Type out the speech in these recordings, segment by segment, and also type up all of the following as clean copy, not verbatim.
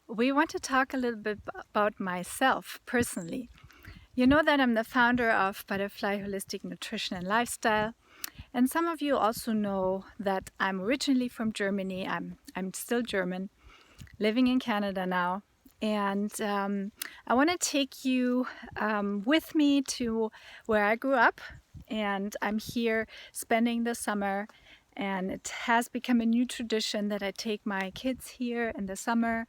we want to talk a little bit about myself personally. You know that I'm the founder of Butterfly Holistic Nutrition and Lifestyle, and some of you also know that I'm originally from Germany. I'm still German, living in Canada now, and I want to take you with me to where I grew up, and I'm here spending the summer. And it has become a new tradition that I take my kids here in the summer,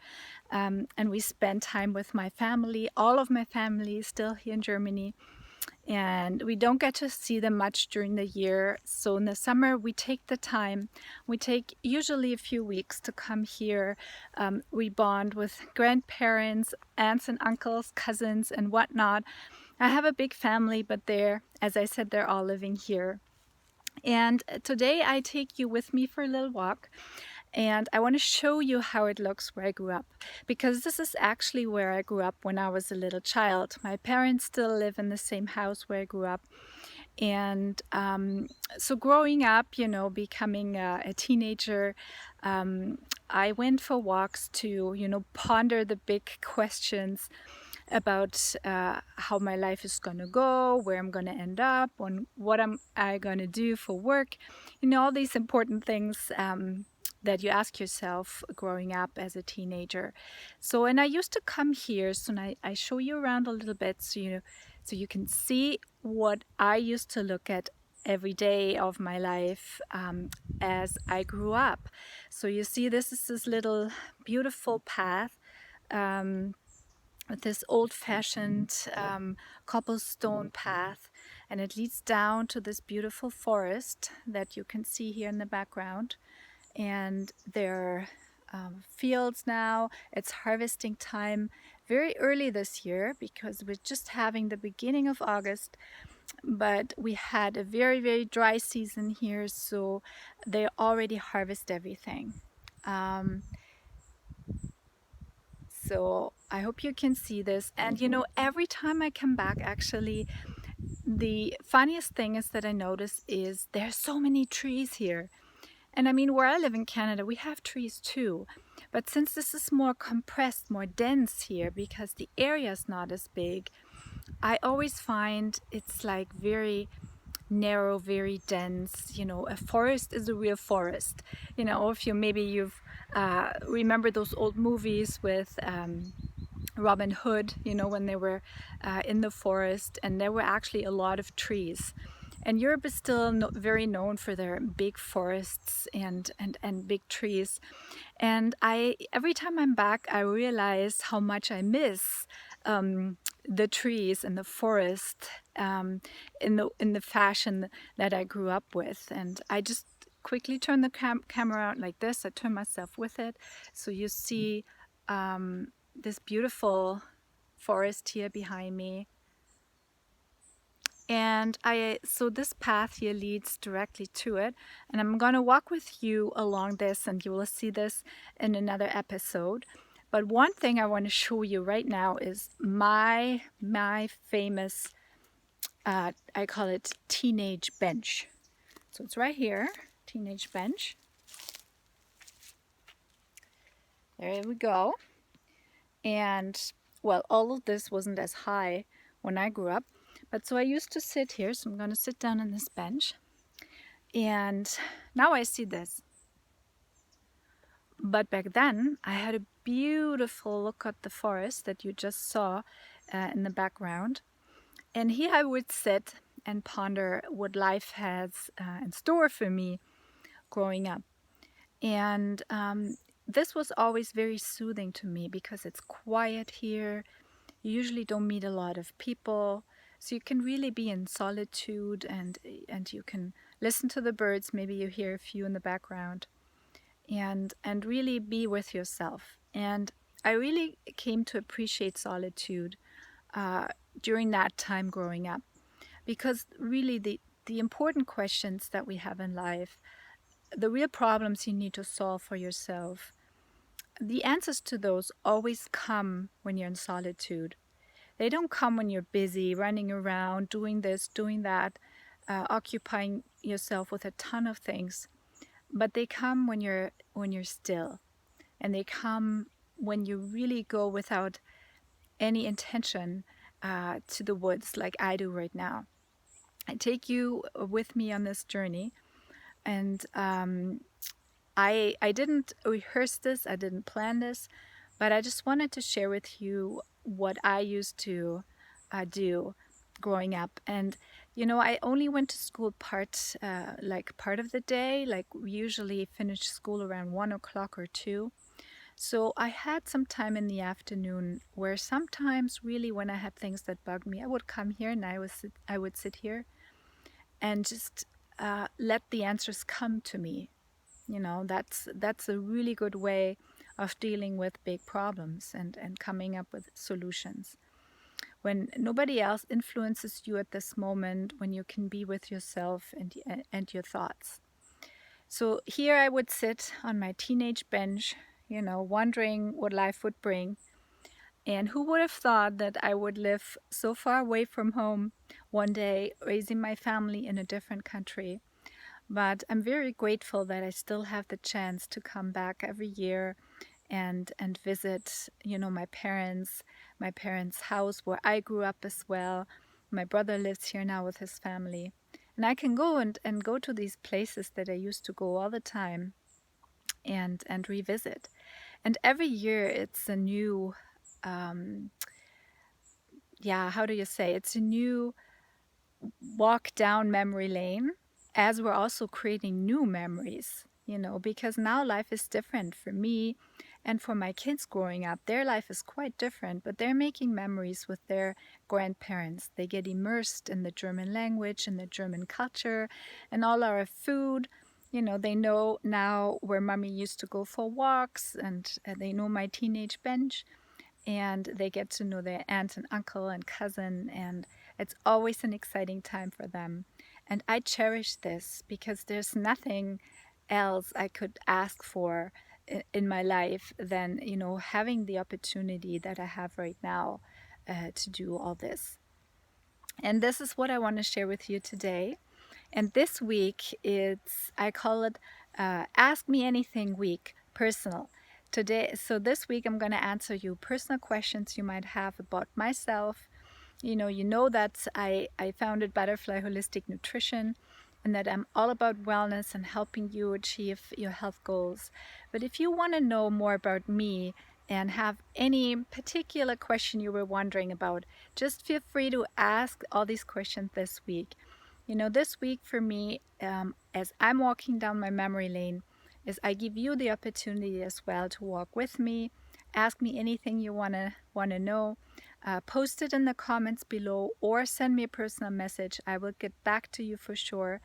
and we spend time with my family. All of my family is still here in Germany, and we don't get to see them much during the year. So in the summer, we take the time. We take usually a few weeks to come here. We bond with grandparents, aunts and uncles, cousins, and whatnot. I have a big family, but as I said, they're all living here. And today I take you with me for a little walk, and I want to show you how it looks where I grew up, because this is actually where I grew up when I was a little child. My parents still live in the same house where I grew up. And so growing up, becoming a teenager, I went for walks to, ponder the big questions about how my life is going to go, where I'm going to end up, on what am I going to do for work, all these important things that you ask yourself growing up as a teenager. So, and I used to come here, so I show you around a little bit so you can see what I used to look at every day of my life as I grew up. So you see, this is this little beautiful path. With this old-fashioned cobblestone path, and it leads down to this beautiful forest that you can see here in the background. And there are fields now. It's harvesting time very early this year because we're just having the beginning of August, but we had a very, very dry season here, so they already harvest everything. Um, So I hope you can see this. And every time I come back, actually, the funniest thing is that I notice is there's so many trees here. And I mean, where I live in Canada, we have trees too. But since this is more compressed, more dense here, because the area is not as big, I always find it's like very narrow, very dense. A forest is a real forest. If you've remember those old movies with Robin Hood, when they were in the forest, and there were actually a lot of trees. And Europe is still very known for their big forests and big trees. And every time I'm back, I realize how much I miss the trees and the forest in the fashion that I grew up with. And I just quickly turn the camera out like this. I turn myself with it, so you see this beautiful forest here behind me. And so this path here leads directly to it, and I'm gonna walk with you along this, and you will see this in another episode. But one thing I want to show you right now is my famous I call it teenage bench. So it's right here, teenage bench. There we go. And well, all of this wasn't as high when I grew up, but so I used to sit here. So I'm going to sit down on this bench, and now I see this. But back then I had a beautiful look at the forest that you just saw in the background. And here I would sit and ponder what life has in store for me growing up. And this was always very soothing to me because it's quiet here. You usually don't meet a lot of people, so you can really be in solitude, and you can listen to the birds. Maybe you hear a few in the background, and really be with yourself. And I really came to appreciate solitude during that time growing up, because really the important questions that we have in life, the real problems you need to solve for yourself, the answers to those always come when you're in solitude. They don't come when you're busy running around doing this, doing that, occupying yourself with a ton of things, but they come when you're still, and they come when you really go without any intention to the woods like I do right now. I take you with me on this journey, and I didn't rehearse this, I didn't plan this, but I just wanted to share with you what I used to do growing up. And I only went to school part of the day. Like we usually finish school around 1 o'clock or 2. So I had some time in the afternoon where sometimes, really, when I had things that bugged me, I would come here and I would sit here and just let the answers come to me. That's a really good way of dealing with big problems and coming up with solutions. When nobody else influences you at this moment, when you can be with yourself and your thoughts. So here I would sit on my teenage bench, wondering what life would bring. And who would have thought that I would live so far away from home one day, raising my family in a different country? But I'm very grateful that I still have the chance to come back every year and visit, my parents' house where I grew up as well. My brother lives here now with his family. And I can go and go to these places that I used to go all the time and revisit. And every year it's a new how do you say? It's a new walk down memory lane as we're also creating new memories, because now life is different for me and for my kids growing up. Their life is quite different, but they're making memories with their grandparents. They get immersed in the German language and the German culture and all our food. They know now where mommy used to go for walks, and they know my teenage bench, and they get to know their aunt and uncle and cousin, and it's always an exciting time for them. And I cherish this because there's nothing else I could ask for in my life than having the opportunity that I have right now to do all this. And this is what I want to share with you today. And this week, I call it Ask Me Anything Week, personal. So this week, I'm going to answer you personal questions you might have about myself. You know that I founded Butterfly Holistic Nutrition, and that I'm all about wellness and helping you achieve your health goals. But if you want to know more about me and have any particular question you were wondering about, just feel free to ask all these questions this week. This week for me, as I'm walking down my memory lane, is I give you the opportunity as well to walk with me. Ask me anything you wanna know. Post it in the comments below or send me a personal message. I will get back to you for sure.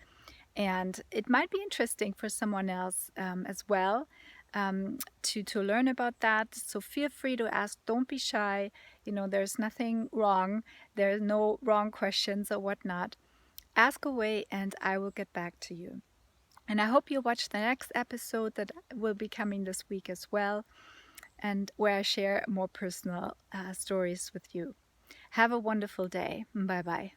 And it might be interesting for someone else as well to learn about that. So feel free to ask. Don't be shy. There's nothing wrong. There's no wrong questions or whatnot. Ask away and I will get back to you. And I hope you watch the next episode that will be coming this week as well, and where I share more personal stories with you. Have a wonderful day. Bye bye.